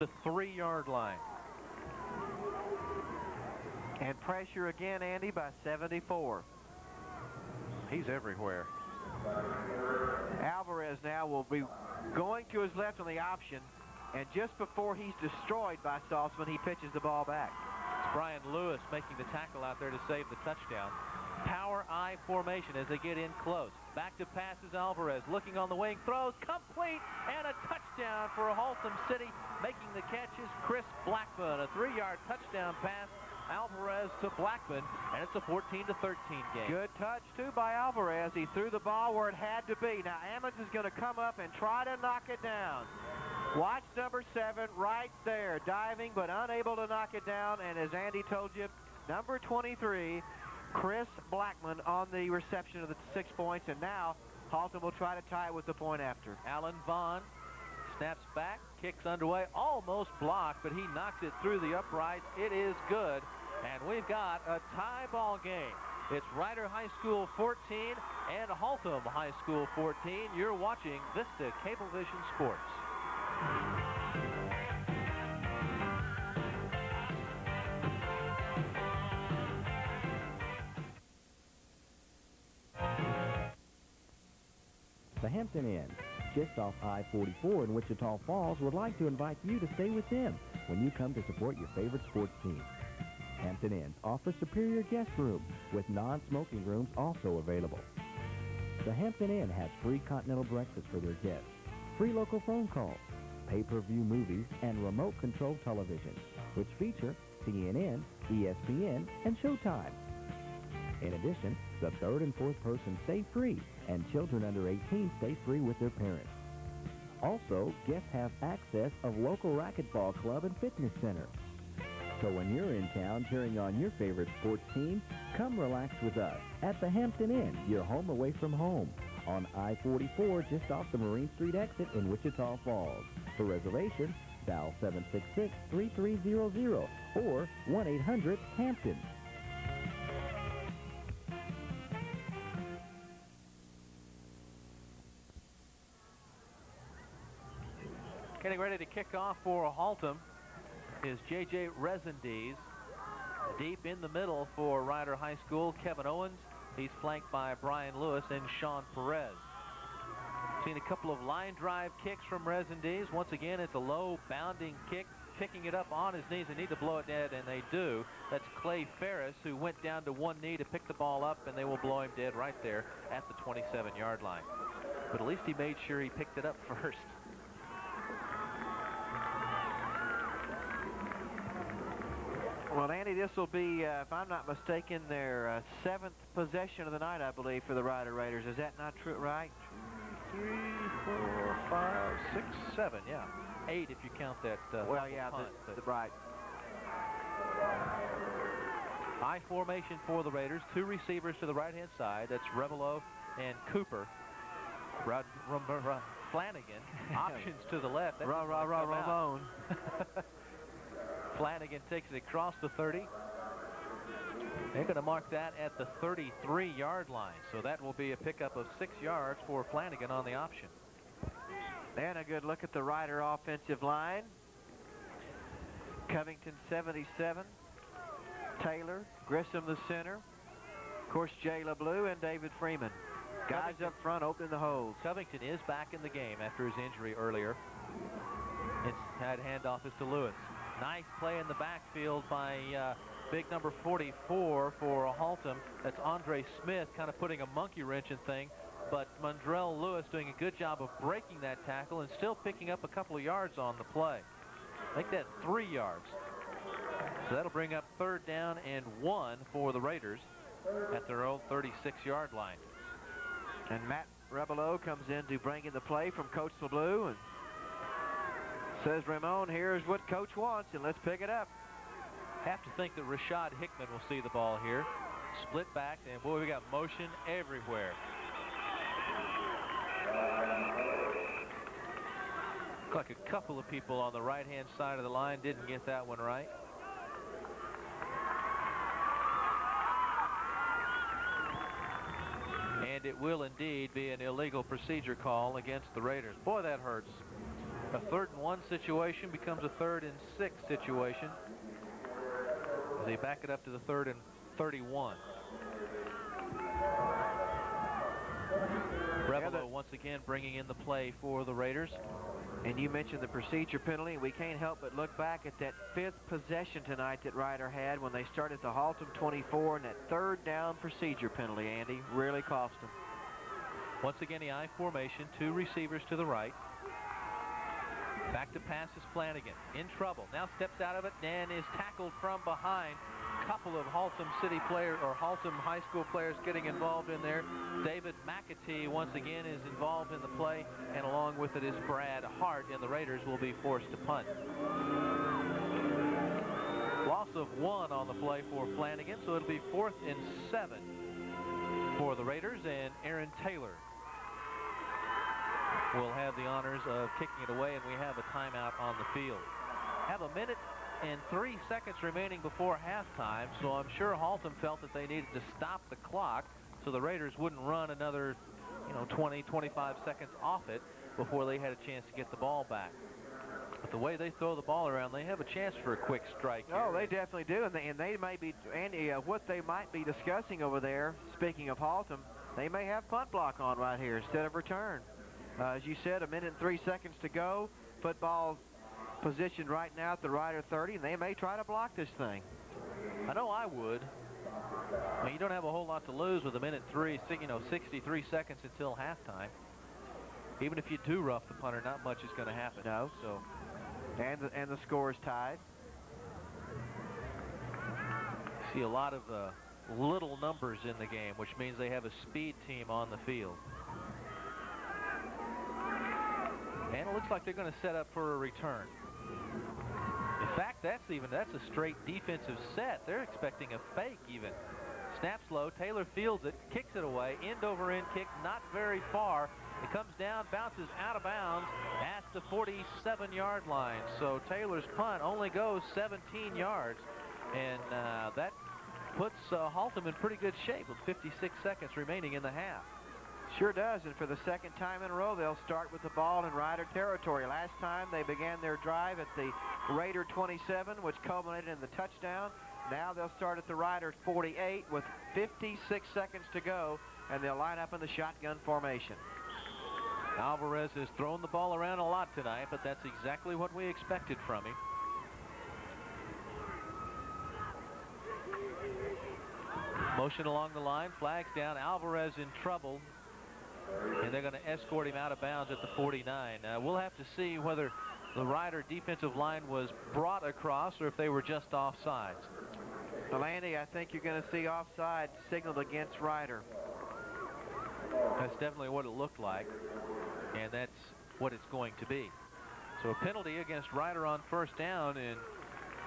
the 3-yard line. And pressure again, Andy, by 74. He's everywhere. Alvarez now will be going to his left on the option, and just before he's destroyed by Saltzman, he pitches the ball back. It's Brian Lewis making the tackle out there to save the touchdown. Power I formation as they get in close. Back to passes Alvarez, looking on the wing, throws, complete, and a touchdown for Haltom City. Making the catches, Chris Blackman, a 3-yard touchdown pass. Alvarez to Blackman, and it's a 14-13 game. Good touch, too, by Alvarez. He threw the ball where it had to be. Now, Ammons is going to come up and try to knock it down. Watch number 7 right there, diving but unable to knock it down. And as Andy told you, number 23, Chris Blackman on the reception of the 6 points. And now Haltom will try to tie it with the point after. Alan Vaughn snaps back, kicks underway, almost blocked, but he knocks it through the uprights. It is good, and we've got a tie ball game. It's Ryder High School 14 and Haltom High School 14. You're watching Vista Cablevision Sports. The Hampton Inn, just off I-44 in Wichita Falls, would like to invite you to stay with them when you come to support your favorite sports team. Hampton Inn offers superior guest room with non-smoking rooms also available. The Hampton Inn has free continental breakfast for their guests, free local phone calls, pay-per-view movies, and remote-controlled television, which feature CNN, ESPN, and Showtime. In addition, the third and fourth person stay free, and children under 18 stay free with their parents. Also, guests have access of local racquetball club and fitness center. So when you're in town cheering on your favorite sports team, come relax with us at the Hampton Inn, your home away from home, on I-44 just off the Marine Street exit in Wichita Falls. For reservations, dial 766-3300 or 1-800-HAMPTON. Getting ready to kick off for Haltom is J.J. Resendiz. Deep in the middle for Ryder High School, Kevin Owens. He's flanked by Brian Lewis and Sean Perez. Seen a couple of line drive kicks from Resendiz. Once again, it's a low bounding kick, picking it up on his knees. They need to blow it dead, and they do. That's Clay Ferris, who went down to one knee to pick the ball up, and they will blow him dead right there at the 27-yard line. But at least he made sure he picked it up first. Well, Andy, this will be, if I'm not mistaken, their 7th possession of the night, I believe, for the Ryder Raiders. Is that not true, right? 3, 4, 5, 6, 7, yeah. 8 if you count that well, yeah, punt, right. High formation for the Raiders. 2 receivers to the right-hand side. That's Revelo and Cooper. Flanagan. Options to the left. Ramon. Flanagan takes it across the 30. They're going to mark that at the 33-yard line. So that will be a pickup of 6 yards for Flanagan on the option. And a good look at the Ryder offensive line. Covington 77. Taylor, Grissom the center. Of course, Jay LeBlue and David Freeman. Guys up front opening the holes. Covington is back in the game after his injury earlier. Inside handoff is to Lewis. Nice play in the backfield by big number 44 for Haltom. That's Andre Smith kind of putting a monkey wrench in thing. But Mondrell Lewis doing a good job of breaking that tackle and still picking up a couple of yards on the play. Make that 3 yards. So that'll bring up 3rd down and 1 for the Raiders at their old 36-yard line. And Matt Rebelo comes in to bring in the play from Coach LeBlue and says, Ramon, here's what Coach wants, and let's pick it up. Have to think that Rashad Hickman will see the ball here. Split back, and boy, we got motion everywhere. Looked like a couple of people on the right-hand side of the line didn't get that one right. And it will indeed be an illegal procedure call against the Raiders. Boy, that hurts. A 3rd and 1 situation becomes a 3rd and 6 situation as they back it up to the 3rd and 31. Revelo once again bringing in the play for the Raiders. And you mentioned the procedure penalty. We can't help but look back at that 5th possession tonight that Ryder had when they started the Haltom 24, and that 3rd down procedure penalty, Andy, really cost them. Once again, the I formation, 2 receivers to the right. Back to pass is Flanagan. In trouble. Now steps out of it and is tackled from behind. Couple of Haltom City players or Haltom High School players getting involved in there. David McAtee once again is involved in the play, and along with it is Brad Hart, and the Raiders will be forced to punt. Loss of 1 on the play for Flanagan, so it'll be 4th and 7 for the Raiders, and Aaron Taylor will have the honors of kicking it away, and we have a timeout on the field. Have a minute and 3 seconds remaining before halftime, so I'm sure Haltom felt that they needed to stop the clock so the Raiders wouldn't run another 20, 25 seconds off it before they had a chance to get the ball back. But the way they throw the ball around, they have a chance for a quick strike here. Oh, they definitely do, and they may be, Andy, what they might be discussing over there, speaking of Haltom, they may have punt block on right here instead of return. As you said, a minute and 3 seconds to go. Football positioned right now at the Ryder 30, and they may try to block this thing. I know I would. I mean, you don't have a whole lot to lose with a minute 63 seconds until halftime. Even if you do rough the punter, not much is going to happen. No. So, and the score is tied. See a lot of little numbers in the game, which means they have a speed team on the field. And it looks like they're going to set up for a return. In fact, that's a straight defensive set. They're expecting a fake even. Snaps low, Taylor fields it, kicks it away, end over end kick, not very far. It comes down, bounces out of bounds at the 47-yard line. So Taylor's punt only goes 17 yards. And that puts Haltom in pretty good shape with 56 seconds remaining in the half. Sure does, and for the 2nd time in a row, they'll start with the ball in Ryder territory. Last time they began their drive at the Raider 27, which culminated in the touchdown. Now they'll start at the Ryder 48 with 56 seconds to go, and they'll line up in the shotgun formation. Alvarez has thrown the ball around a lot tonight, but that's exactly what we expected from him. Motion along the line, flags down, Alvarez in trouble, and they're going to escort him out of bounds at the 49. We'll have to see whether the Ryder defensive line was brought across or if they were just offsides. Well, Andy, I think you're going to see offside signaled against Ryder. That's definitely what it looked like, and that's what it's going to be. So a penalty against Ryder on 1st down, and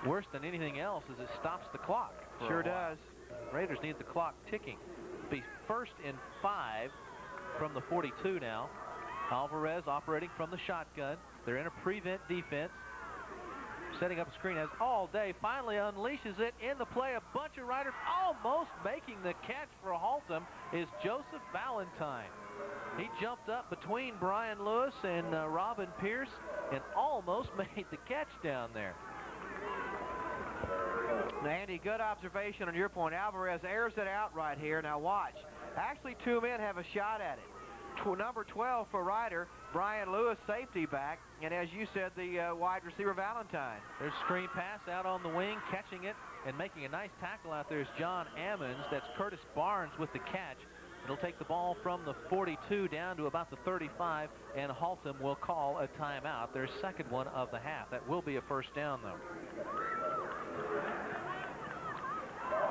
worse than anything else is it stops the clock. Sure does. Raiders need the clock ticking. Be 1st and 5 from the 42 now. Alvarez operating from the shotgun. They're in a prevent defense. Setting up a screen as all day. Finally unleashes it in the play. A bunch of Riders almost making the catch for Haltom is Joseph Valentine. He jumped up between Brian Lewis and Robin Pierce and almost made the catch down there. Now, Andy, good observation on your point. Alvarez airs it out right here. Now watch. Actually, 2 men have a shot at it. Number 12 for Ryder, Brian Lewis, safety back, and as you said, the wide receiver Valentine. There's screen pass out on the wing, catching it and making a nice tackle out there is John Ammons. That's Curtis Barnes with the catch. It'll take the ball from the 42 down to about the 35, and Haltom will call a timeout. Their 2nd one of the half. That will be a 1st down, though.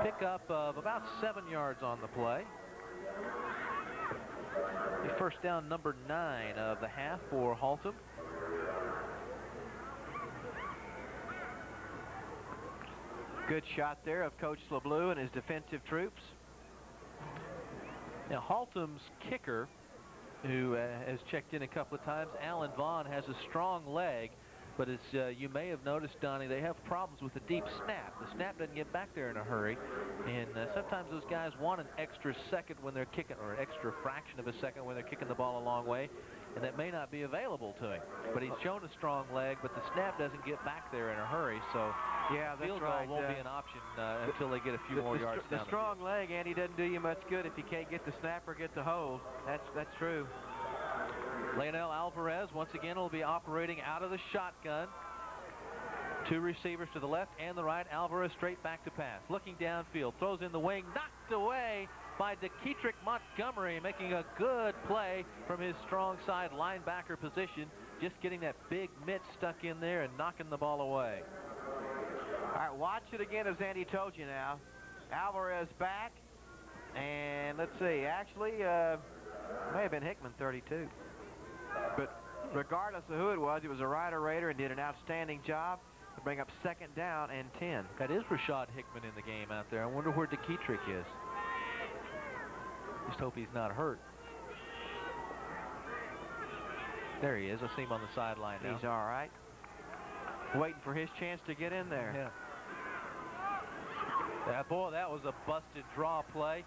Pickup of about 7 yards on the play. The 1st down, number 9 of the half for Haltom. Good shot there of Coach LeBleu and his defensive troops. Now Haltom's kicker, who has checked in a couple of times, Alan Vaughn, has a strong leg, but as you may have noticed, Donnie, they have problems with the deep snap. The snap doesn't get back there in a hurry, and sometimes those guys want an extra second when they're kicking, or an extra fraction of a second when they're kicking the ball a long way. and that may not be available to him. But he's shown a strong leg, but the snap doesn't get back there in a hurry, so yeah, that's field right. goal won't be an option until they get a few more yards down the strong leg, Andy, doesn't do you much good if you can't get the snap or get the hold. That's true. Leonel Alvarez once again will be operating out of the shotgun. Two receivers to the left and the right. Alvarez straight back to pass. Looking downfield, throws in the wing, knocked away by DeKetrick Montgomery, making a good play from his strong side linebacker position, just getting that big mitt stuck in there and knocking the ball away. All right, watch it again, as Andy told you now. Alvarez back, and let's see, actually, may have been Hickman, 32. But regardless of who it was a Ryder Raider and did an outstanding job to bring up 2nd down and 10. That is Rashad Hickman in the game out there. I wonder where DeKetrick is. Just hope he's not hurt. There he is. I see him on the sideline now. He's all right. Waiting for his chance to get in there. Yeah. Boy, that was a busted draw play.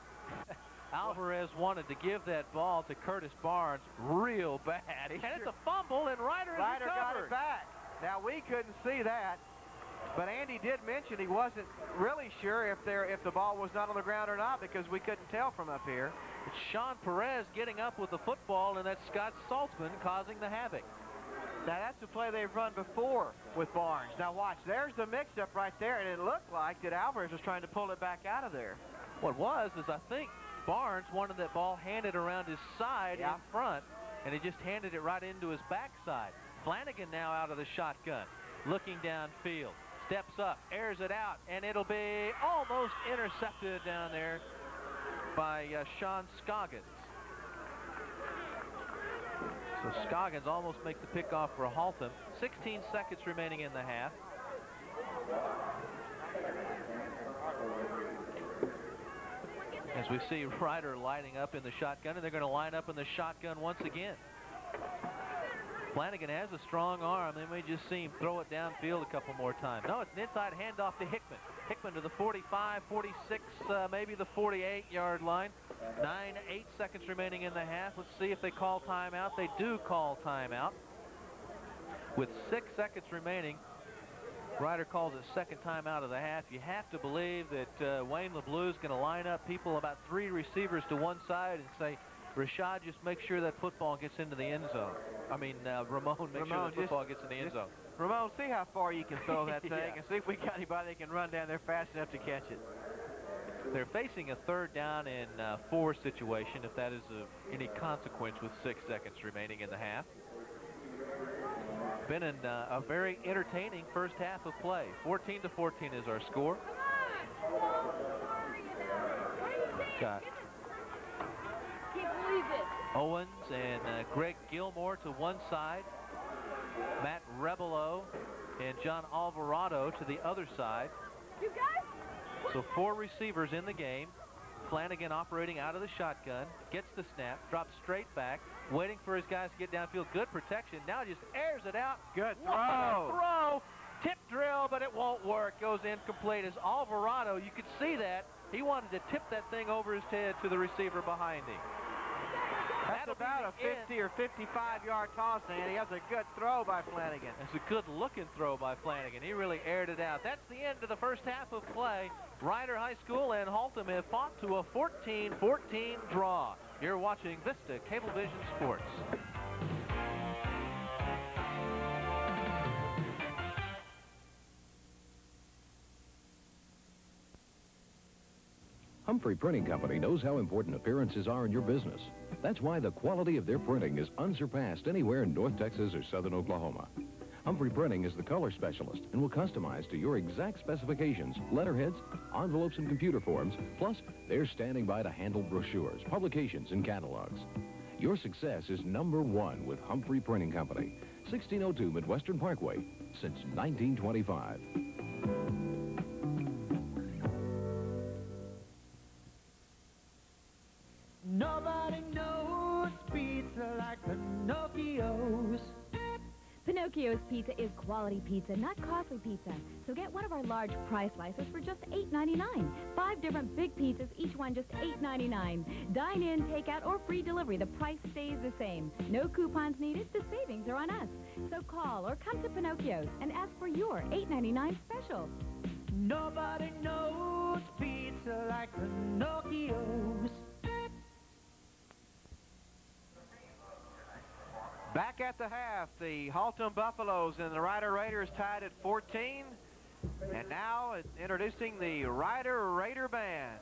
Alvarez wanted to give that ball to Curtis Barnes real bad. And it's a fumble, and Ryder got it back. Now, we couldn't see that, but Andy did mention he wasn't really sure if the ball was not on the ground or not, because we couldn't tell from up here. It's Sean Perez getting up with the football, and that's Scott Saltzman causing the havoc. Now, that's the play they've run before with Barnes. Now, watch. There's the mix-up right there, and it looked like that Alvarez was trying to pull it back out of there. What was is I think Barnes wanted that ball handed around his side in front, and he just handed it right into his backside. Flanagan now out of the shotgun, looking downfield. Steps up, airs it out, and it'll be almost intercepted down there by Sean Scoggins. So Scoggins almost makes the pickoff for Haltom. 16 seconds remaining in the half. As we see Ryder lining up in the shotgun, and they're going to line up in the shotgun once again. Flanagan has a strong arm. They may just see him throw it downfield a couple more times. No, it's an inside handoff to Hickman. Hickman to the 45, 46, maybe the 48-yard line. 8 seconds remaining in the half. Let's see if they call timeout. They do call timeout. With 6 seconds remaining, Ryder calls it second timeout of the half. You have to believe that Wayne LeBleu is going to line up people about 3 receivers to one side and say, Rashad, just make sure that football gets into the end zone. I mean, Ramon, make sure the football gets in the end zone. Ramon, see how far you can throw that thing and see if we got anybody that can run down there fast enough to catch it. They're facing a 3rd down and 4 situation, if that is of any consequence, with 6 seconds remaining in the half. Been in a very entertaining first half of play. 14-14 is our score. Got Owens and Greg Gilmore to one side. Matt Rebelo and John Alvarado to the other side. So 4 receivers in the game. Flanagan operating out of the shotgun. Gets the snap. Drops straight back. Waiting for his guys to get downfield. Good protection. Now just airs it out. Good throw. Tip drill, but it won't work. Goes incomplete. As Alvarado, you could see that. He wanted to tip that thing over his head to the receiver behind him. That's about a 50 or 55-yard toss, and that's a good throw by Flanagan. That's a good-looking throw by Flanagan. He really aired it out. That's the end of the first half of play. Ryder High School and Haltom have fought to a 14-14 draw. You're watching Vista Cablevision Sports. Humphrey Printing Company knows how important appearances are in your business. That's why the quality of their printing is unsurpassed anywhere in North Texas or Southern Oklahoma. Humphrey Printing is the color specialist and will customize to your exact specifications, letterheads, envelopes, and computer forms, plus they're standing by to handle brochures, publications, and catalogs. Your success is #1 with Humphrey Printing Company, 1602 Midwestern Parkway, since 1925. Nobody knows pizza like Pinocchio's. Pinocchio's pizza is quality pizza, not costly pizza. So get one of our large price slices for just $8.99. 5 different big pizzas, each one just $8.99. Dine in, take out, or free delivery. The price stays the same. No coupons needed. The savings are on us. So call or come to Pinocchio's and ask for your $8.99 special. Nobody knows pizza like Pinocchio's. Back at the half, the Haltom Buffaloes and the Ryder Raiders tied at 14. And now introducing the Ryder Raider Band.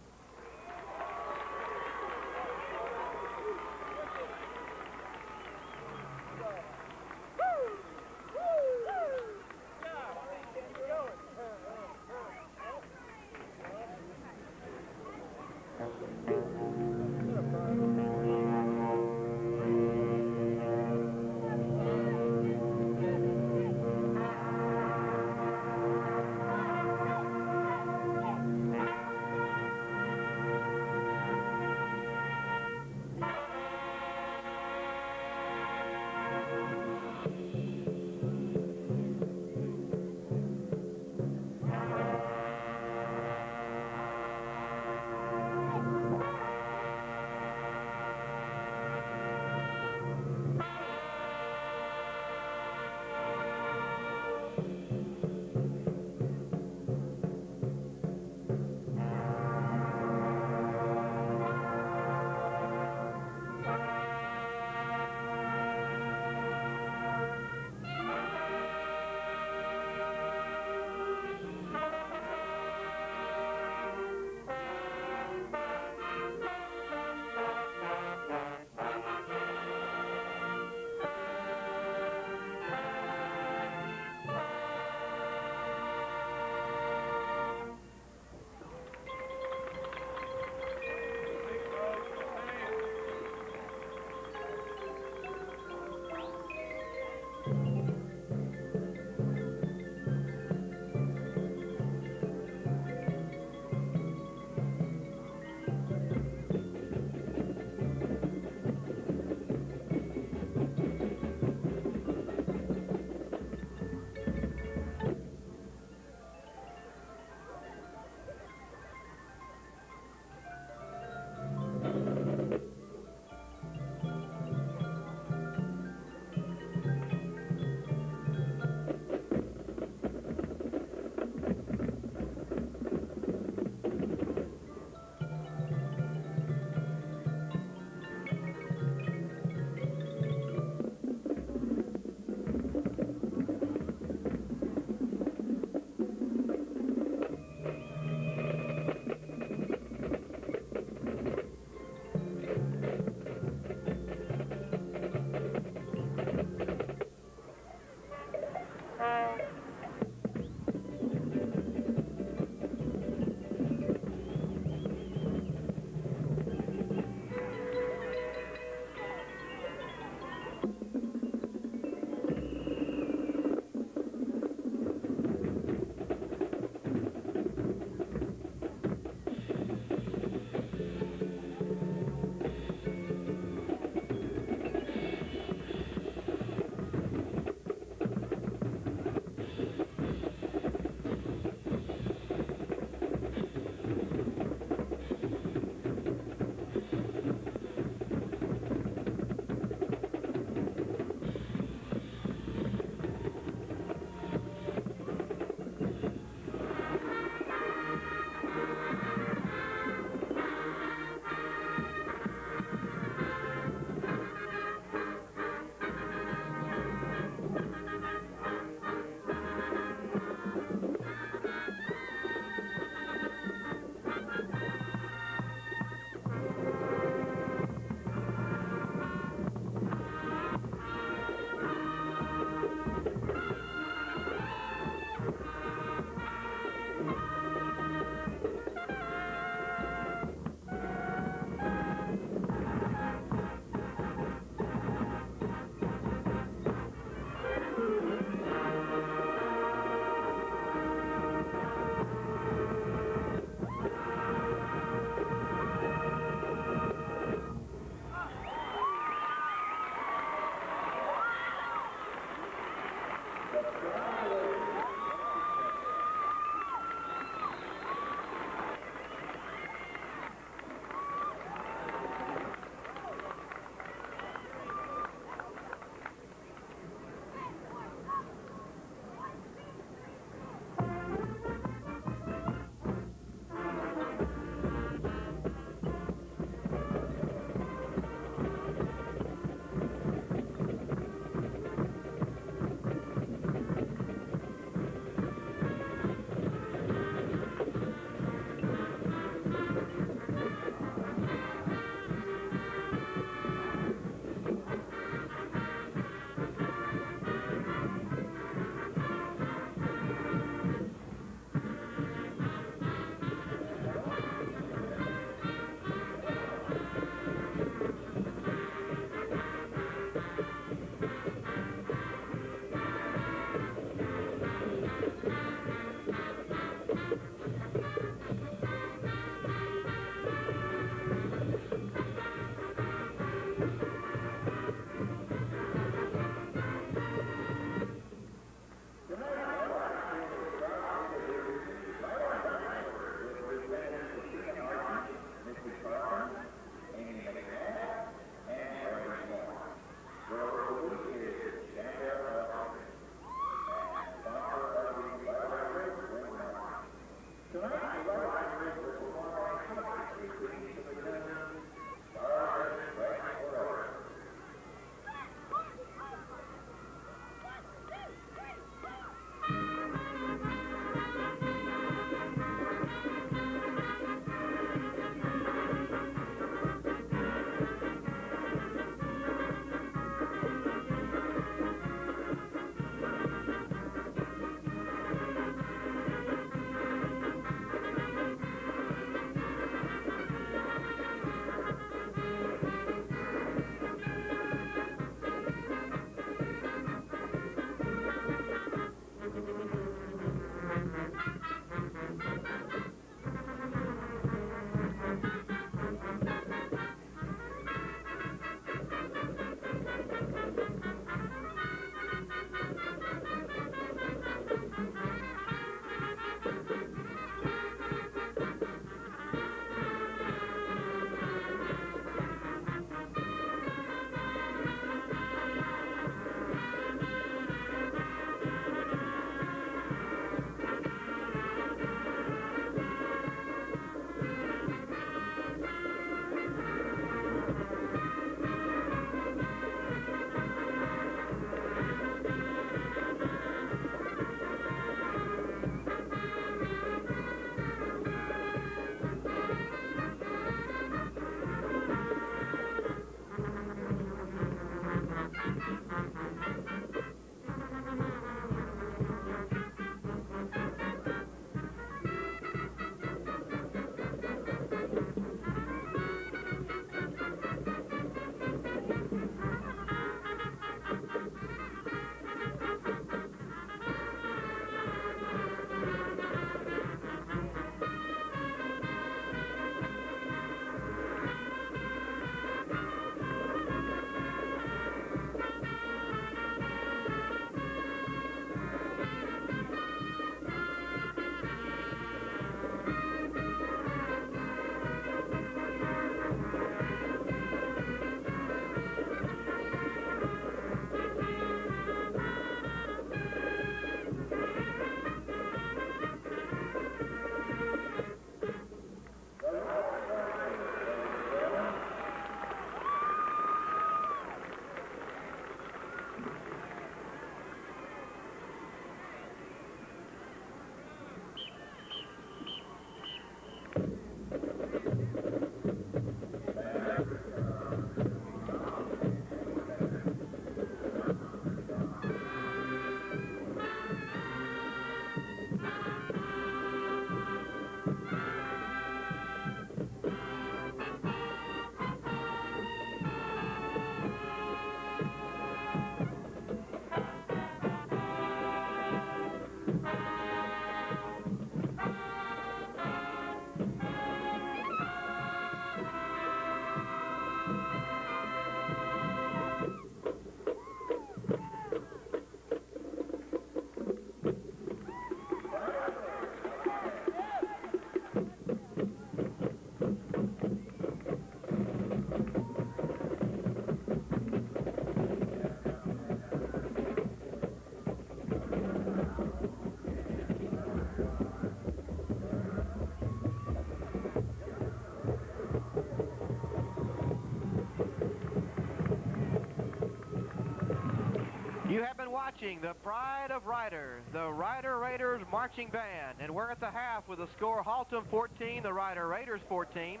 You have been watching the Pride of Ryder, the Ryder Raiders Marching Band, and we're at the half with the score Haltom 14, the Ryder Raiders 14.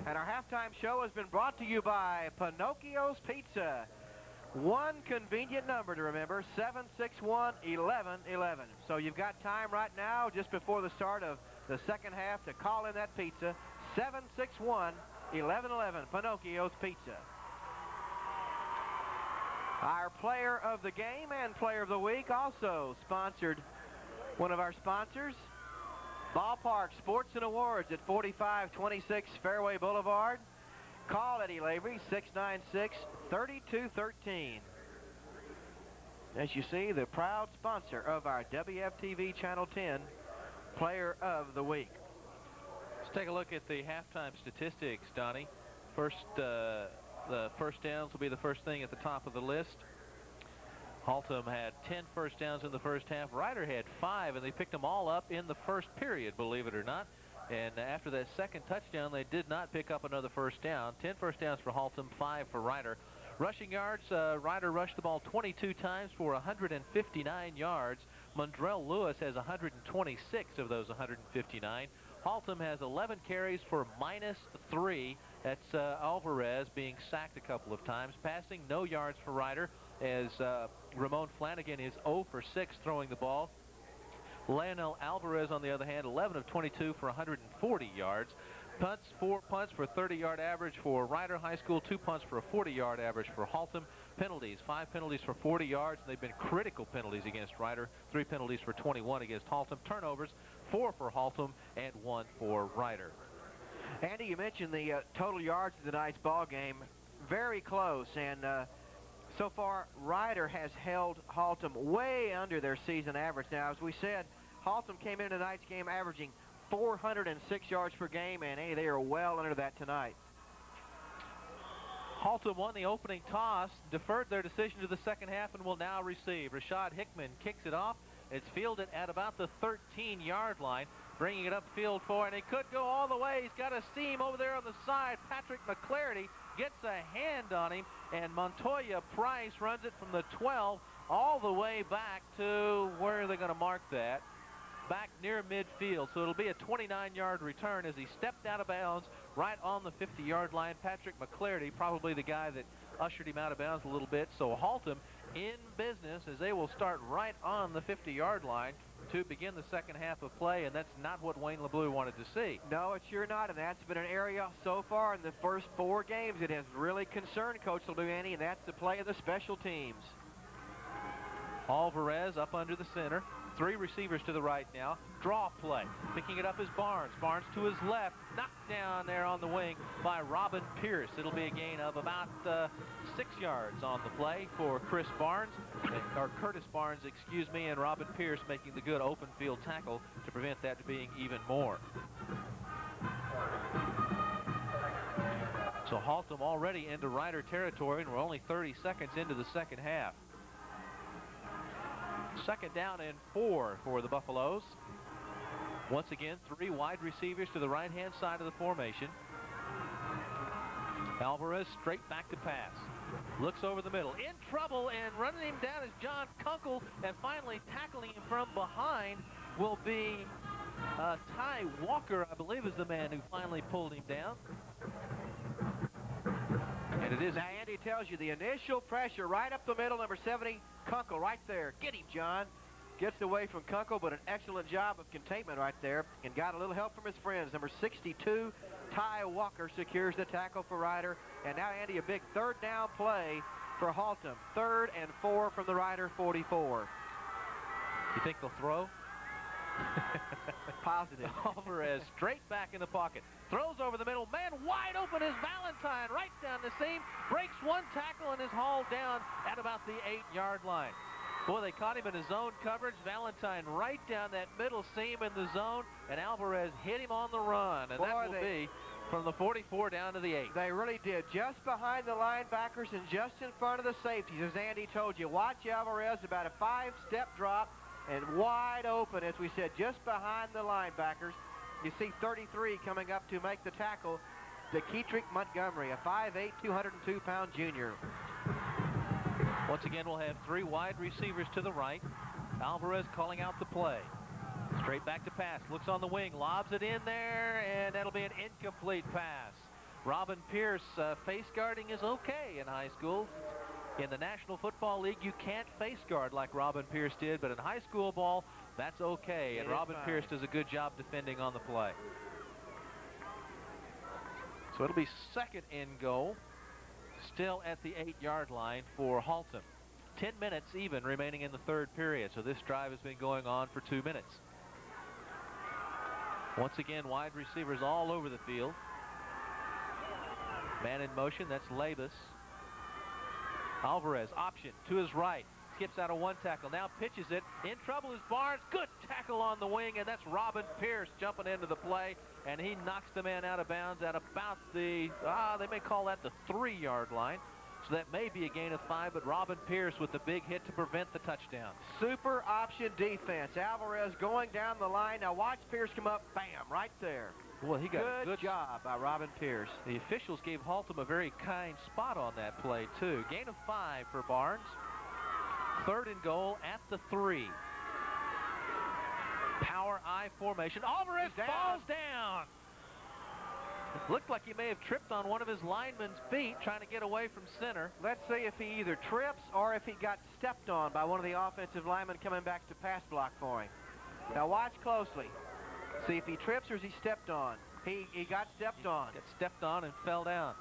And our halftime show has been brought to you by Pinocchio's Pizza. One convenient number to remember, 761-1111. So you've got time right now, just before the start of the second half, to call in that pizza, 761-1111, Pinocchio's Pizza. Our player of the game and player of the week also sponsored one of our sponsors, Ballpark Sports and Awards at 4526 Fairway Boulevard. Call Eddie Lavery, 696-3213. As you see, the proud sponsor of our WFTV Channel 10 player of the week. Let's take a look at the halftime statistics, Donnie. The first downs will be the first thing at the top of the list. Haltom had 10 first downs in the first half. Ryder had 5, and they picked them all up in the first period, believe it or not. And after that second touchdown, they did not pick up another first down. 10 first downs for Haltom, 5 for Ryder. Rushing yards, Ryder rushed the ball 22 times for 159 yards. Mondrell Lewis has 126 of those 159. Haltom has 11 carries for -3. That's Alvarez being sacked a couple of times. Passing, no yards for Ryder, as Ramon Flanagan is 0 for 6 throwing the ball. Lionel Alvarez, on the other hand, 11 of 22 for 140 yards. Punts, 4 punts for 30-yard average for Ryder High School, 2 punts for a 40-yard average for Haltom. Penalties, 5 penalties for 40 yards, and they've been critical penalties against Ryder. 3 penalties for 21 against Haltom. Turnovers, 4 for Haltom and 1 for Ryder. Andy, you mentioned the total yards of tonight's ball game. Very close, and so far Ryder has held Haltom way under their season average. Now, as we said, Haltom came into tonight's game averaging 406 yards per game, and hey, they are well under that tonight. Haltom won the opening toss, deferred their decision to the second half, and will now receive. Rashad Hickman kicks it off. It's fielded at about the 13-yard line, bringing it upfield for, and it could go all the way. He's got a seam over there on the side. Patrick McClarty gets a hand on him, and Montoya Price runs it from the 12 all the way back to, where are they going to mark that? Back near midfield. So it'll be a 29-yard return as he stepped out of bounds right on the 50-yard line. Patrick McClarty, probably the guy that ushered him out of bounds a little bit. So Haltom in business, as they will start right on the 50-yard line to begin the second half of play, and that's not what Wayne LeBleu wanted to see. No, it's sure not, and that's been an area so far in the first 4 games that has really concerned Coach LeBleu, Andy, and that's the play of the special teams. Alvarez up under the center. 3 receivers to the right now. Draw play. Picking it up is Barnes. Barnes to his left. Knocked down there on the wing by Robin Pierce. It'll be a gain of about 6 yards on the play for Chris Barnes, or Curtis Barnes, excuse me, and Robin Pierce making the good open field tackle to prevent that being even more. So Haltom already into Ryder territory, and we're only 30 seconds into the second half. Second down and 4 for the Buffaloes. Once again, 3 wide receivers to the right-hand side of the formation. Alvarez straight back to pass. Looks over the middle. In trouble, and running him down is John Kunkel, and finally tackling him from behind will be Ty Walker, I believe, is the man who finally pulled him down. And it is. Now, Andy tells you the initial pressure right up the middle, number 70, Kunkel right there. Get him, John. Gets away from Kunkel, but an excellent job of containment right there, and got a little help from his friends. Number 62, Ty Walker, secures the tackle for Ryder. And now, Andy, a big third down play for Haltom. 3rd and 4 from the Ryder 44. You think they'll throw? Positive. Alvarez straight back in the pocket. Throws over the middle. Man wide open is Valentine. Right down the seam. Breaks 1 tackle and is hauled down at about the 8-yard line. Boy, they caught him in a zone coverage. Valentine right down that middle seam in the zone, and Alvarez hit him on the run. And that will be from the 44 down to the 8. They really did. Just behind the linebackers and just in front of the safeties, as Andy told you. Watch Alvarez, about a 5-step drop, and wide open, as we said, just behind the linebackers. You see 33 coming up to make the tackle, DeKetrick Montgomery, a 5'8", 202-pound junior. Once again, we'll have 3 wide receivers to the right. Alvarez calling out the play. Straight back to pass. Looks on the wing. Lobs it in there, and that'll be an incomplete pass. Robin Pierce, face guarding is okay in high school. In the National Football League, you can't face guard like Robin Pierce did, but in high school ball, that's okay. And Robin Pierce does a good job defending on the play. So it'll be 2nd and goal, still at the 8-yard line for Haltom. 10 minutes even remaining in the 3rd period, so this drive has been going on for 2 minutes. Once again, wide receivers all over the field. Man in motion, that's Labus. Alvarez, option to his right. Skips out of 1 tackle, now pitches it. In trouble is Barnes. Good tackle on the wing, and that's Robin Pierce jumping into the play, and he knocks the man out of bounds at about the, they may call that the 3-yard line. So that may be a gain of 5, but Robin Pierce with the big hit to prevent the touchdown. Super option defense. Alvarez going down the line. Now watch Pierce come up. Bam, right there. Well, he got a good job by Robin Pierce. The officials gave Haltom a very kind spot on that play, too. Gain of 5 for Barnes. 3rd and goal at the 3. Power I formation. Alvarez falls down. It looked like he may have tripped on one of his linemen's feet trying to get away from center. Let's see if he either trips or if he got stepped on by one of the offensive linemen coming back to pass block for him. Now watch closely. See if he trips or is he stepped on. He got stepped on. Got stepped on and fell down.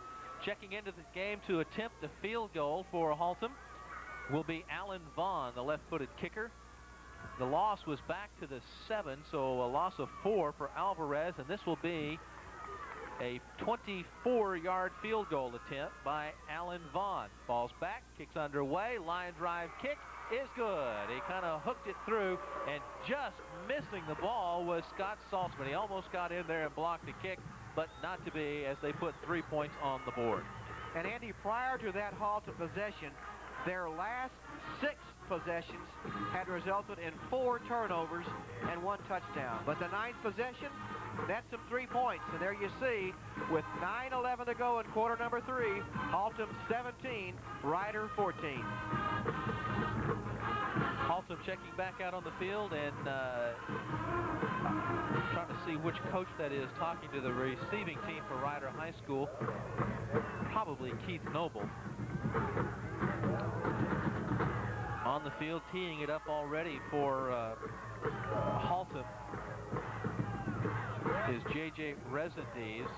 Checking into the game to attempt the field goal for Haltom will be Alan Vaughn, the left-footed kicker. The loss was back to the 7, so a loss of 4 for Alvarez, and this will be a 24-yard field goal attempt by Alan Vaughn. Falls back, kicks underway, line drive kick is good. He kind of hooked it through, and just missing the ball was Scott Saltzman. He almost got in there and blocked the kick, but not to be, as they put 3 points on the board. And Andy, prior to that Haltom possession, their last 6 possessions had resulted in 4 turnovers and 1 touchdown. But the 9th possession, that's some 3 points. And there you see, with 9:11 to go in quarter number 3, Haltom 17, Ryder 14. Haltom checking back out on the field and trying to see which coach that is talking to the receiving team for Ryder High School. Probably Keith Noble. On the field, teeing it up already for Haltom is J.J. Resendiz.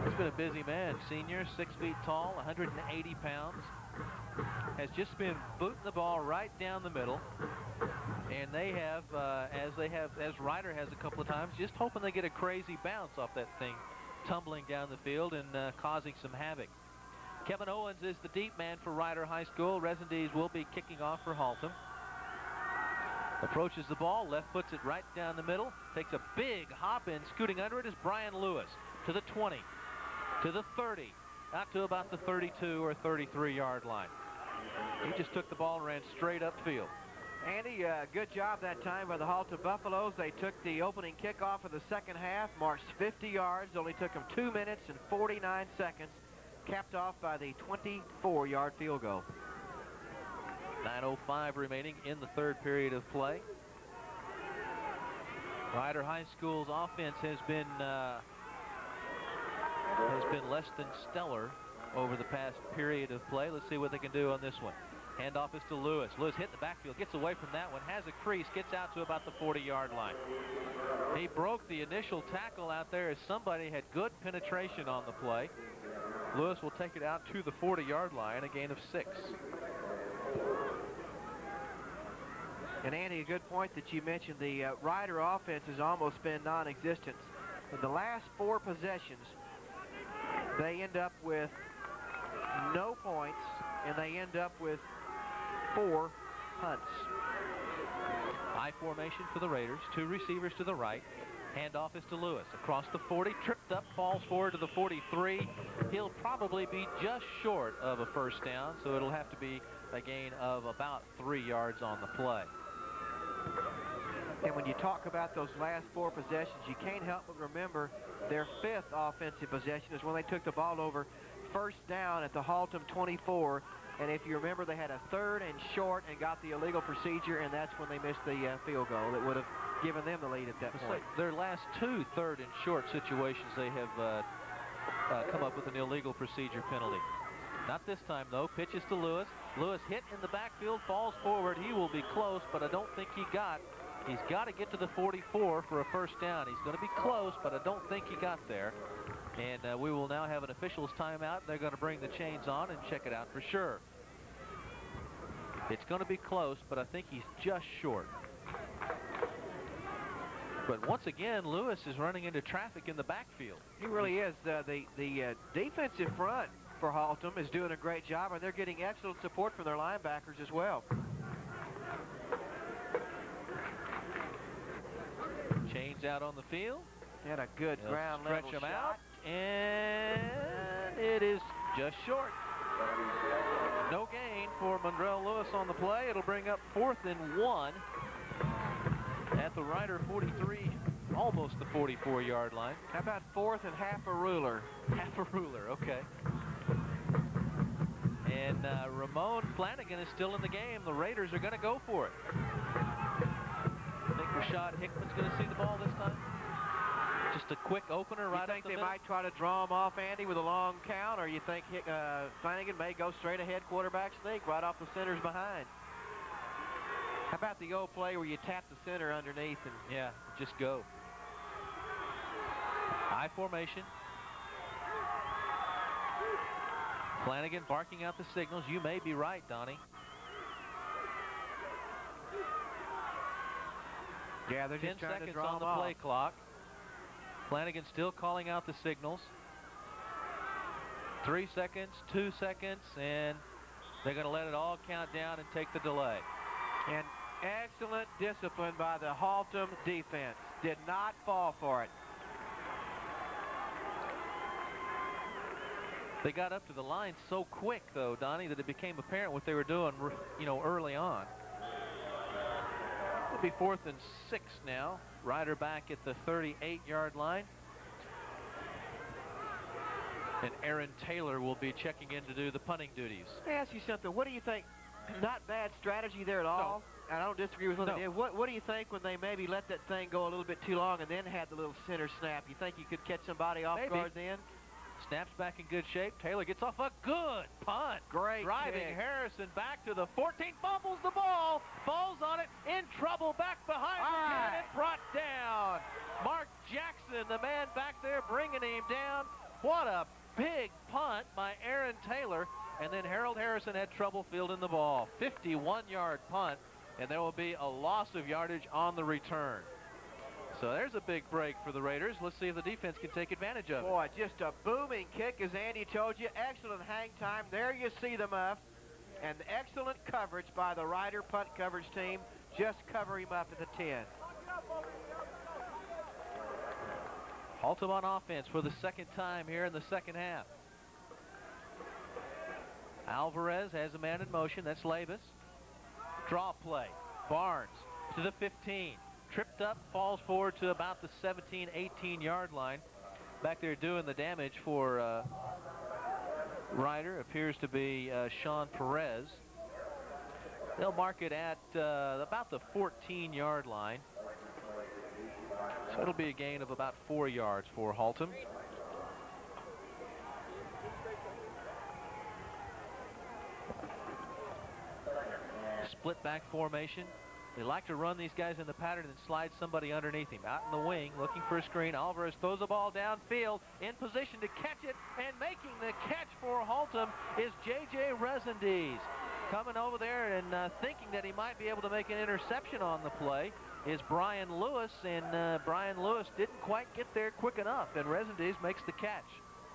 He's been a busy man. Senior, 6 feet tall, 180 pounds. Has just been booting the ball right down the middle. And they have, as Ryder has a couple of times, just hoping they get a crazy bounce off that thing, tumbling down the field and causing some havoc. Kevin Owens is the deep man for Ryder High School. Resendiz will be kicking off for Haltom. Approaches the ball, left puts it right down the middle. Takes a big hop in. Scooting under it is Brian Lewis. To the 20, to the 30, out to about the 32 or 33-yard line. He just took the ball and ran straight upfield. Andy, good job that time by the Haltom Buffaloes. They took the opening kickoff of the second half, marched 50 yards, only took them 2 minutes and 49 seconds, capped off by the 24-yard field goal. 9:05 remaining in the 3rd period of play. Ryder High School's offense has been less than stellar over the past period of play. Let's see what they can do on this one. Handoff is to Lewis. Lewis hit the backfield, gets away from that one, has a crease, gets out to about the 40-yard line. He broke the initial tackle out there as somebody had good penetration on the play. Lewis will take it out to the 40-yard line, a gain of 6. And Andy, a good point that you mentioned, the Ryder offense has almost been non-existent. In the last 4 possessions, they end up with no points, and they end up with 4 punts. I formation for the Raiders. 2 receivers to the right. Handoff is to Lewis. Across the 40, tripped up, falls forward to the 43. He'll probably be just short of a first down, so it'll have to be a gain of about 3 yards on the play. And when you talk about those last 4 possessions, you can't help but remember their 5th offensive possession is when they took the ball over first down at the Haltom 24. And if you remember, they had a 3rd and short and got the illegal procedure, and that's when they missed the field goal that would have given them the lead at that point. Their last 2 3rd and short situations, they have come up with an illegal procedure penalty. Not this time, though. Pitches to Lewis. Lewis hit in the backfield, falls forward. He will be close, but I don't think he got. He's got to get to the 44 for a first down. He's going to be close, but I don't think he got there. And we will now have an official's timeout. They're going to bring the chains on and check it out for sure. It's going to be close, but I think he's just short. But once again, Lewis is running into traffic in the backfield. He really is. The defensive front for Haltom is doing a great job, and they're getting excellent support from their linebackers as well. Chains out on the field. And a good ground level stretch him shot. out, and it is just short. No gain for Mondrell Lewis on the play. It'll bring up 4th and 1 at the Rider 43, almost the 44-yard line. How about 4th and half a ruler? Half a ruler, okay. And Ramon Flanagan is still in the game. The Raiders are going to go for it. I think Rashad Hickman's going to see the ball this time. Just a quick opener right up the middle. You think they might try to draw him off, Andy, with a long count, or you think Flanagan may go straight ahead quarterback sneak right off the center's behind? How about the old play where you tap the center underneath and just go. High formation. Flanagan barking out the signals. You may be right, Donnie. Yeah, they're 10 just trying to seconds draw on the off. play clock. Flanagan still calling out the signals. 3 seconds, 2 seconds, and they're going to let it all count down and take the delay. And excellent discipline by the Haltom defense. Did not fall for it. They got up to the line so quick, though, Donnie, that it became apparent what they were doing, early on. It'll be 4th and 6 now. Ryder back at the 38-yard line. And Aaron Taylor will be checking in to do the punting duties. Let me ask you something. What do you think? Not bad strategy there at all. No. I don't disagree with what they did. What do you think when they maybe let that thing go a little bit too long and then had the little center snap? You think you could catch somebody off guard then? Snaps back in good shape. Taylor gets off a good punt. Great Driving kick. Harrison back to the 14, fumbles the ball, falls on it, in trouble, back behind the 10, and brought down. Mark Jackson, the man back there, bringing him down. What a big punt by Aaron Taylor. And then Harold Harrison had trouble fielding the ball. 51-yard punt, and there will be a loss of yardage on the return. So there's a big break for the Raiders. Let's see if the defense can take advantage of it. Boy, just a booming kick, as Andy told you. Excellent hang time. There you see the muff. And excellent coverage by the Ryder punt coverage team. Just cover him up at the 10. Haltom on offense for the second time here in the second half. Alvarez has a man in motion. That's Lavis. Draw play. Barnes to the 15. Tripped up, falls forward to about the 17, 18-yard line. Back there doing the damage for Ryder appears to be Sean Perez. They'll mark it at about the 14-yard line. So it'll be a gain of about 4 yards for Haltom. Split back formation. They like to run these guys in the pattern and slide somebody underneath him. Out in the wing, looking for a screen. Alvarez throws the ball downfield, in position to catch it, and making the catch for Haltom is J.J. Resendiz. Coming over there and thinking that he might be able to make an interception on the play is Brian Lewis, and Brian Lewis didn't quite get there quick enough, and Resendiz makes the catch.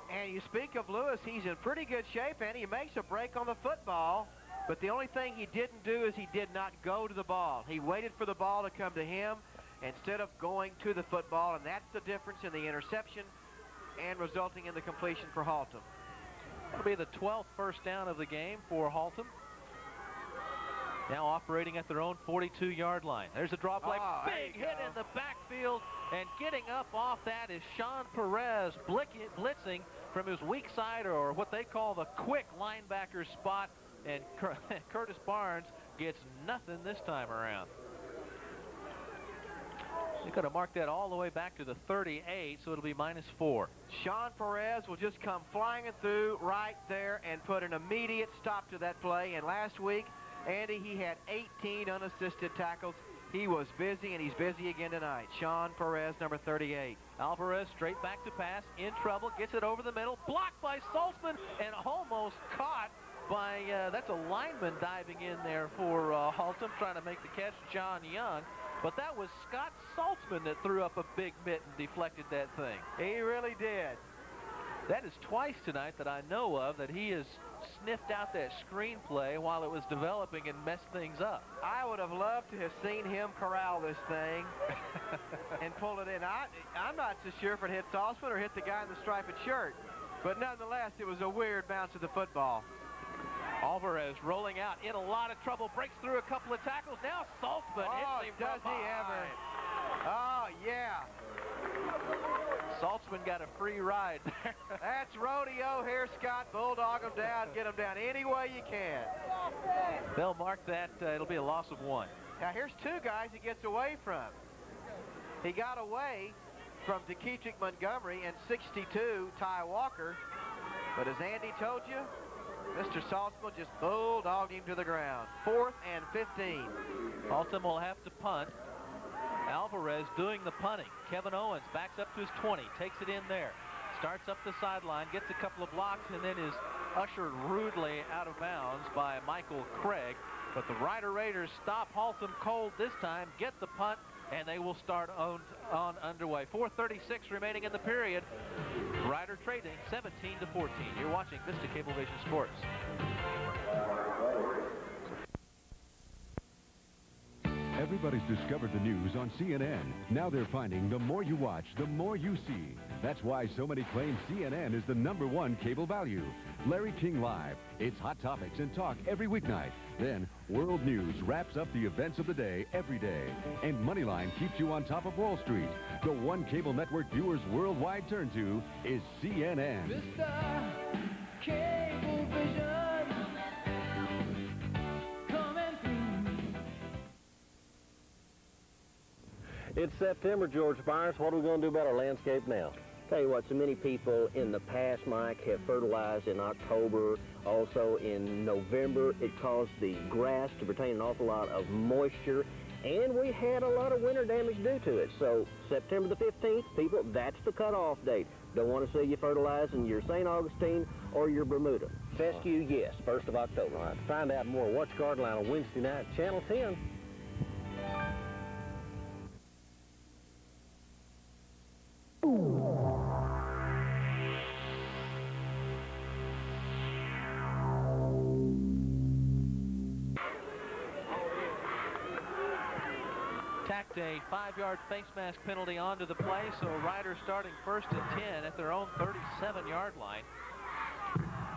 And you speak of Lewis, he's in pretty good shape, and he makes a break on the football. But the only thing he didn't do is he did not go to the ball. He waited for the ball to come to him instead of going to the football, and that's the difference in the interception and resulting in the completion for Haltom. That'll be the 12th first down of the game for Haltom. Now operating at their own 42-yard line. There's a draw play. Big hit in the backfield, and getting up off that is Sean Perez blitzing from his weak side, or what they call the quick linebacker spot, and Curtis Barnes gets nothing this time around. They could have marked that all the way back to the 38, so it'll be -4. Sean Perez will just come flying through right there and put an immediate stop to that play. And last week, Andy, he had 18 unassisted tackles. He was busy, and he's busy again tonight. Sean Perez, number 38. Alvarez straight back to pass, in trouble, gets it over the middle, blocked by Saltzman, and almost caught by, that's a lineman diving in there for Haltom, trying to make the catch, John Young. But that was Scott Saltzman that threw up a big mitt and deflected that thing. He really did. That is twice tonight that I know of that he has sniffed out that screenplay while it was developing and messed things up. I would have loved to have seen him corral this thing and pull it in. I'm not so sure if it hit Saltzman or hit the guy in the striped shirt. But nonetheless, it was a weird bounce of the football. Alvarez rolling out in a lot of trouble, breaks through a couple of tackles. Now Saltzman hits him does from he behind. ever? Oh, yeah. Saltzman got a free ride there. That's rodeo here, Scott. Bulldog him down, get him down any way you can. They'll mark that. It'll be a loss of 1. Now, here's 2 guys he gets away from. He got away from DeKetrick Montgomery and 62, Ty Walker. But as Andy told you, Mr. Saltzman just bulldogged him to the ground. 4th and 15. Haltom will have to punt. Alvarez doing the punting. Kevin Owens backs up to his 20, takes it in there, starts up the sideline, gets a couple of blocks, and then is ushered rudely out of bounds by Michael Craig. But the Rider Raiders stop Haltom cold this time, get the punt, and they will start on underway. 4:36 remaining in the period. Rider trading 17-14. You're watching Vista Cablevision Sports. Everybody's discovered the news on CNN. Now they're finding the more you watch, the more you see. That's why so many claim CNN is the #1 cable value. Larry King Live. It's hot topics and talk every weeknight. Then World News wraps up the events of the day every day. And Moneyline keeps you on top of Wall Street. The one cable network viewers worldwide turn to is CNN. Vista Cablevision. It's September, George Byers. What are we going to do about our landscape now? Tell you what, so many people in the past, Mike, have fertilized in October, also in November. It caused the grass to retain an awful lot of moisture, and we had a lot of winter damage due to it. So September the 15th, people, that's the cutoff date. Don't want to see you fertilizing your St. Augustine or your Bermuda. Fescue, yes, 1st of October. All right, to find out more, watch Garden Line on Wednesday night, Channel 10. Tacked a 5-yard face mask penalty onto the play, so Riders starting 1st and 10 at their own 37-yard line.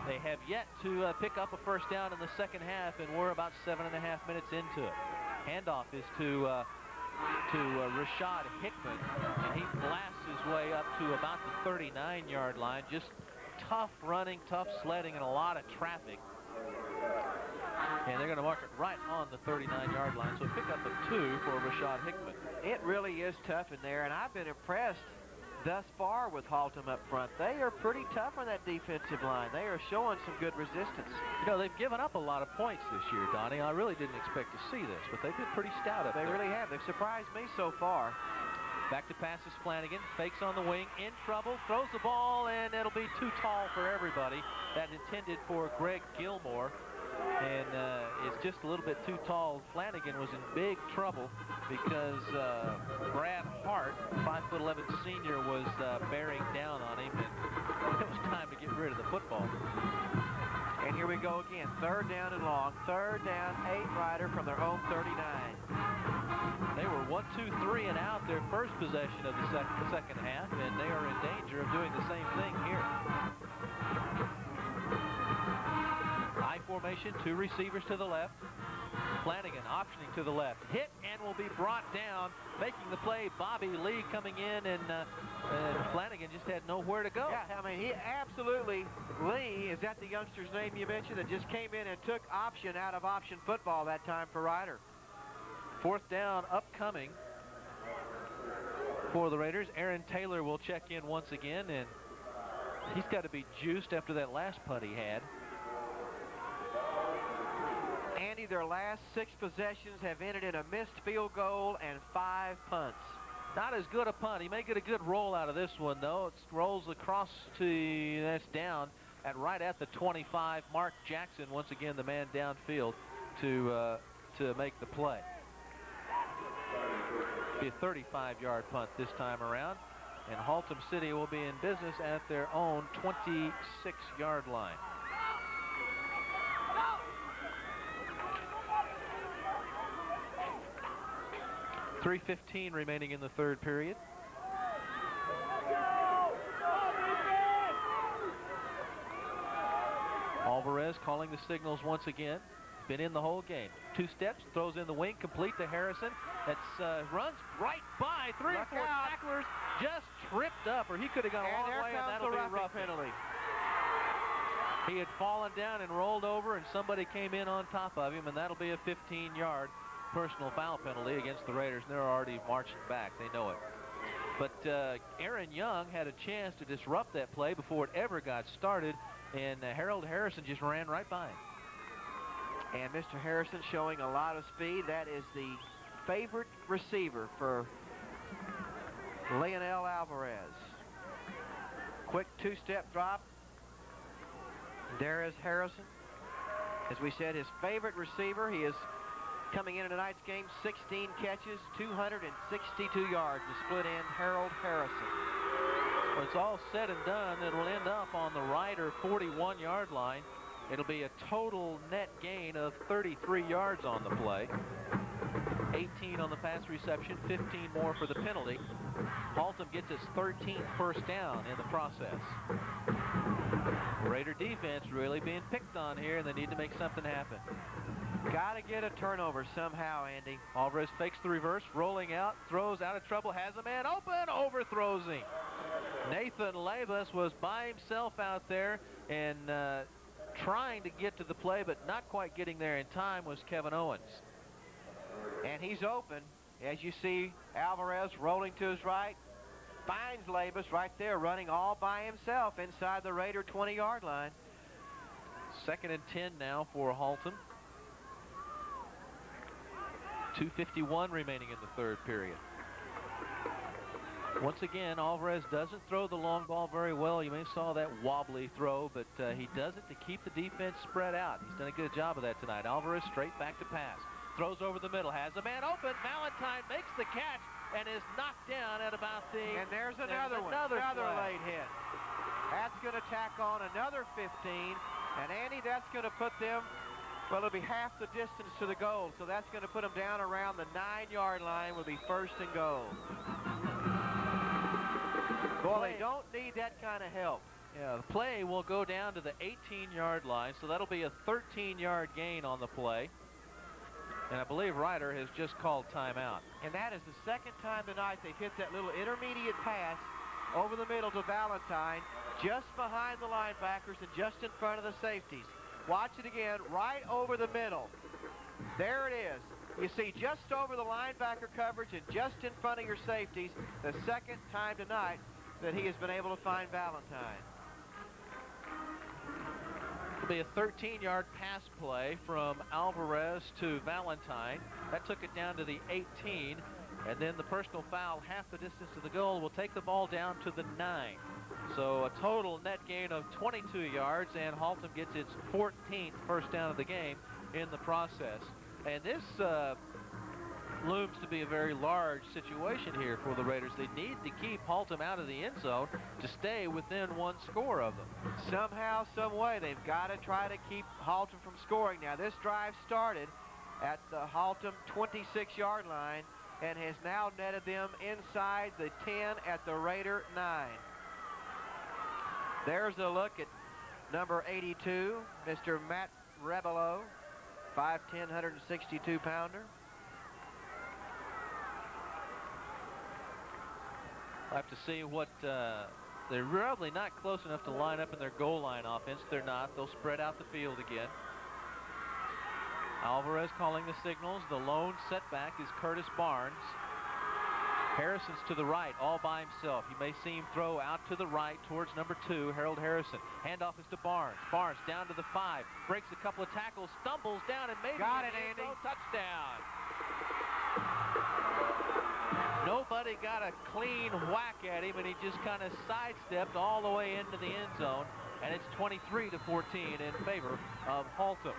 They have yet to pick up a first down in the second half, and we're about 7.5 minutes into it. Handoff is to Rashad Hickman, and he blasts his way up to about the 39-yard line. Just tough running, tough sledding, and a lot of traffic. And they're going to mark it right on the 39-yard line, so pick up a 2 for Rashad Hickman. It really is tough in there, and I've been impressed thus far with Haltom up front. They are pretty tough on that defensive line. They are showing some good resistance. You know, they've given up a lot of points this year, Donnie. I really didn't expect to see this, but they've been pretty stout up there. They really have. They've surprised me so far. Back to pass is Flanagan. Fakes on the wing. In trouble. Throws the ball, and it'll be too tall for everybody. That intended for Greg Gilmore. And it's just a little bit too tall. Flanagan was in big trouble because Brad Hart, 5'11" senior, was bearing down on him, and it was time to get rid of the football. And here we go again. 3rd down and long. 3rd down, 8 Rider from their own 39. They were 1, 2, 3 and out their first possession of the second half, and they are in danger of doing the same thing here. I formation, 2 receivers to the left. Flanagan optioning to the left. Hit and will be brought down. Making the play, Bobby Lee coming in, and Flanagan just had nowhere to go. Yeah, I mean, he absolutely, Lee, is that the youngster's name you mentioned, that just came in and took option out of option football that time for Ryder. Fourth down upcoming for the Raiders. Aaron Taylor will check in once again, and he's got to be juiced after that last putt he had. Andy, their last 6 possessions have ended in a missed field goal and 5 punts. Not as good a punt. He may get a good roll out of this one, though. It rolls across to, that's down at right at the 25. Mark Jackson, once again, the man downfield to make the play. Be a 35-yard punt this time around, and Haltom City will be in business at their own 26-yard line. .3:15 remaining in the third period. Alvarez calling the signals once again. Been in the whole game. 2 steps, throws in the wing, complete to Harrison. That's runs right by 3 or 4 tacklers. Just tripped up, or he could have gone a long way, and that'll be a rough penalty. He had fallen down and rolled over, and somebody came in on top of him, and that'll be a 15-yard personal foul penalty against the Raiders, and they're already marching back. They know it. But Aaron Young had a chance to disrupt that play before it ever got started, and Harold Harrison just ran right by him. And Mr. Harrison showing a lot of speed. That is the favorite receiver for Leonel Alvarez. Quick 2-step drop. There is Harrison. As we said, his favorite receiver. He is coming into tonight's game, 16 catches, 262 yards to split end Harold Harrison. When it's all said and done, it will end up on the Ryder 41-yard line. It'll be a total net gain of 33 yards on the play. 18 on the pass reception, 15 more for the penalty. Haltom gets his 13th first down in the process. Raider defense really being picked on here, and they need to make something happen. Got to get a turnover somehow, Andy. Alvarez fakes the reverse, rolling out, throws out of trouble, has a man open, overthrows him. Nathan Labus was by himself out there, and trying to get to the play, but not quite getting there in time was Kevin Owens. And he's open. As you see, Alvarez rolling to his right, finds Labus right there, running all by himself inside the Raider 20-yard line. 2nd and 10 now for Haltom. 2:51 remaining in the third period. Once again, Alvarez doesn't throw the long ball very well. You may have saw that wobbly throw, but he does it to keep the defense spread out. He's done a good job of that tonight. Alvarez straight back to pass. Throws over the middle, has a man open. Valentine makes the catch and is knocked down at about the... And there's another one, another late hit. That's going to tack on another 15. And Andy, that's going to put them, well, it'll be half the distance to the goal. So that's going to put them down around the 9-yard line. Will be 1st and goal. Well, they don't need that kind of help. Yeah, the play will go down to the 18-yard line, so that'll be a 13-yard gain on the play. And I believe Ryder has just called timeout. And that is the 2nd time tonight they've hit that little intermediate pass over the middle to Valentine, just behind the linebackers and just in front of the safeties. Watch it again, right over the middle. There it is. You see just over the linebacker coverage and just in front of your safeties, the 2nd time tonight that he has been able to find Valentine. It'll be a 13-yard pass play from Alvarez to Valentine. That took it down to the 18, and then the personal foul half the distance to the goal will take the ball down to the 9. So a total net gain of 22 yards, and Haltom gets its 14th first down of the game in the process. And this looms to be a very large situation here for the Raiders. They need to keep Haltom out of the end zone to stay within 1 score of them. Somehow, some way, they've got to try to keep Haltom from scoring. Now, this drive started at the Haltom 26-yard line and has now netted them inside the 10 at the Raider 9. There's a look at number 82, Mr. Matt Rebelo, 5'10", 162-pounder. We'll have to see what, they're probably not close enough to line up in their goal line offense. They're not. They'll spread out the field again. Alvarez calling the signals. The lone setback is Curtis Barnes. Harrison's to the right, all by himself. You may see him throw out to the right towards number 2, Harold Harrison. Handoff is to Barnes. Barnes down to the 5, breaks a couple of tackles, stumbles down, and maybe got it, Andy. Touchdown. Nobody got a clean whack at him, and he just kind of sidestepped all the way into the end zone, and it's 23-14 in favor of Haltom.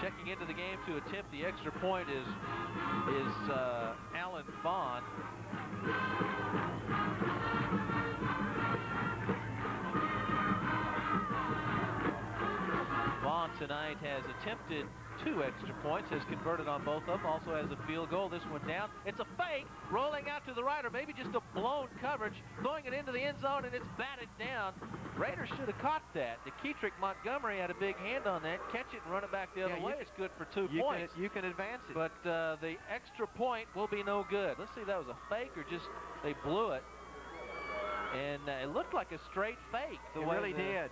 Checking into the game to attempt the extra point is Alan Vaughn. Vaughn tonight has attempted 2 extra points, has converted on both of them, also has a field goal. This one down. It's a fake, rolling out to the right, or maybe just a blown coverage, throwing it into the end zone, and it's batted down. Raiders should have caught that. DeKetrick Montgomery had a big hand on that. Catch it and run it back the other way. It's good for 2 points. You can advance it. But the extra point will be no good. Let's see if that was a fake or just they blew it. And it looked like a straight fake. It really did.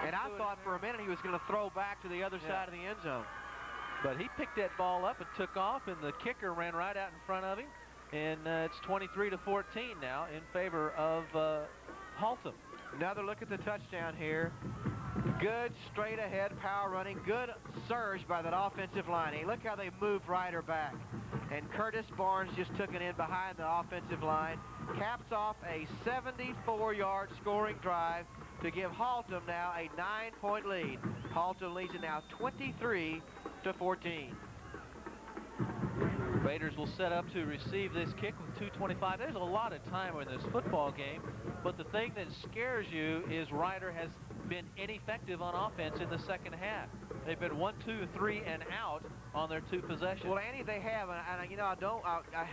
And I thought for a minute he was going to throw back to the other side of the end zone. But he picked that ball up and took off, and the kicker ran right out in front of him. And it's 23-14 now in favor of Haltom. Another look at the touchdown here. Good straight ahead power running. Good surge by that offensive line. Hey, look how they moved Ryder back. And Curtis Barnes just took it in behind the offensive line. Caps off a 74-yard scoring drive to give Haltom now a 9-point lead. Haltom leads it now 23-14. Raiders will set up to receive this kick with 2:25. There's a lot of time in this football game, but the thing that scares you is Ryder has been ineffective on offense in the second half. They've been 1, 2, 3, and out on their 2 possessions. Well, Andy, they have, and you know, I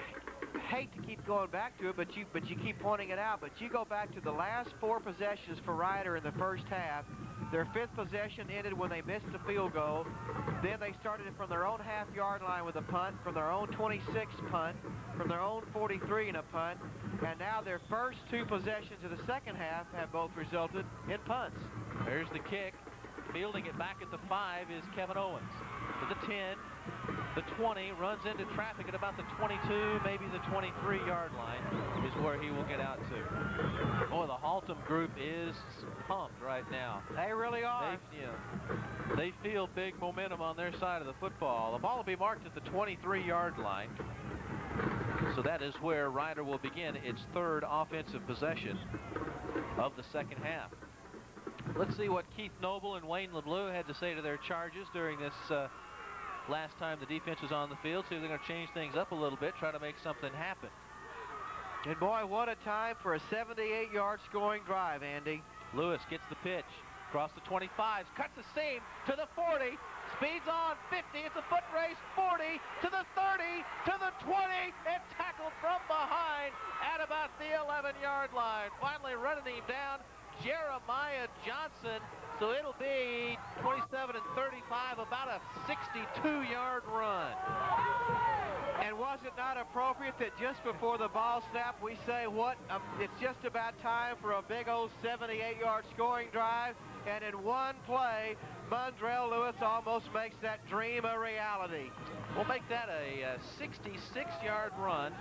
hate to keep going back to it, but you keep pointing it out. But you go back to the last 4 possessions for Ryder in the first half. Their 5th possession ended when they missed a field goal. Then they started it from their own half-yard line with a punt, from their own 26 punt, from their own 43 and a punt. And now their first 2 possessions of the second half have both resulted in punts. There's the kick. Fielding it back at the 5 is Kevin Owens. To the 10, the 20, runs into traffic at about the 22, maybe the 23-yard line is where he will get out to. Boy, the Haltom group is pumped right now. They really are. They feel big momentum on their side of the football. The ball will be marked at the 23-yard line. So that is where Ryder will begin its 3rd offensive possession of the second half. Let's see what Keith Noble and Wayne LeBleu had to say to their charges during this last time the defense was on the field. See if they're going to change things up a little bit, try to make something happen. And boy, what a time for a 78-yard scoring drive, Andy. Lewis gets the pitch, across the 25, cuts the seam to the 40, speeds on 50, it's a foot race, 40 to the 30, to the 20, and tackled from behind at about the 11-yard line. Finally running him down, Jeremiah Johnson. So it'll be 27 and 35, about a 62-yard run. And was it not appropriate that just before the ball snap we say, it's just about time for a big old 78-yard scoring drive, and in one play, Mundrell Lewis almost makes that dream a reality. We'll make that a 66-yard run,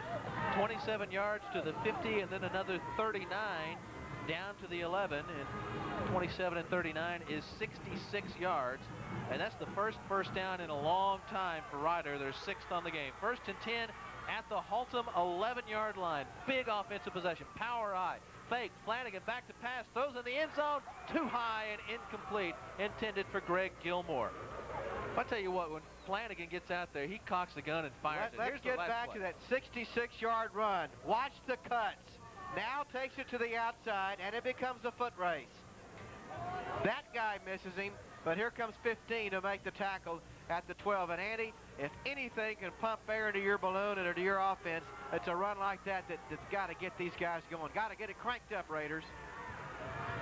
27 yards to the 50, and then another 39 down to the 11, and 27 and 39 is 66 yards, and that's the first down in a long time for Ryder. They're 6th on the game. 1st and 10 at the Haltom 11-yard line. Big offensive possession. Power I. Fake. Flanagan back to pass. Throws in the end zone. Too high and incomplete. Intended for Greg Gilmore. I'll tell you what, when Flanagan gets out there, he cocks the gun and fires it. Let's get back to that 66-yard run. Watch the cuts. Now takes it to the outside, and it becomes a foot race. That guy misses him, but here comes 15 to make the tackle at the 12. And Andy, if anything can pump air into your balloon and into your offense, it's a run like that's got to get these guys going. Got to get it cranked up, Raiders.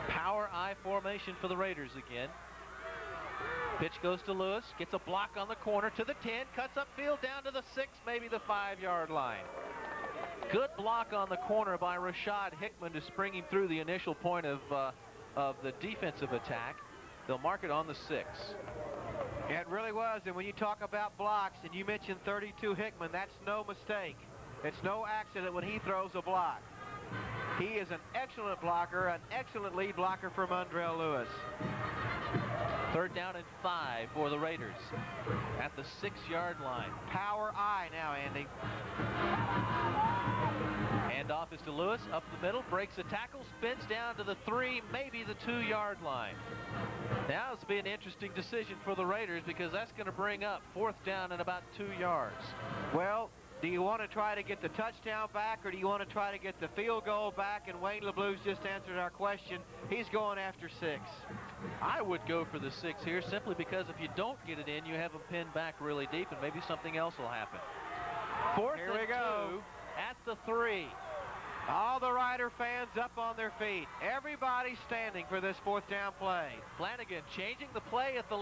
Power I formation for the Raiders again. Pitch goes to Lewis, gets a block on the corner to the 10, cuts upfield down to the 6, maybe the 5-yard line. Good block on the corner by Rashad Hickman to spring him through the initial point of the defensive attack. They'll mark it on the 6. It really was, and when you talk about blocks, and you mentioned 32 Hickman, that's no mistake. It's no accident when he throws a block. He is an excellent blocker, an excellent lead blocker for Mondrell Lewis. 3rd down and 5 for the Raiders at the 6-yard line. Power I now, Andy. Handoff is to Lewis, up the middle, breaks a tackle, spins down to the 3, maybe the 2-yard line. Now it's be an interesting decision for the Raiders because that's going to bring up 4th down and about 2 yards. Well, do you want to try to get the touchdown back, or do you want to try to get the field goal back? And Wayne LeBlue's just answered our question. He's going after 6. I would go for the 6 here simply because if you don't get it in, you have them pinned back really deep and maybe something else will happen. 4th Here we and go. 2 at the 3. All the Rider fans up on their feet. Everybody standing for this 4th down play. Flanagan changing the play at the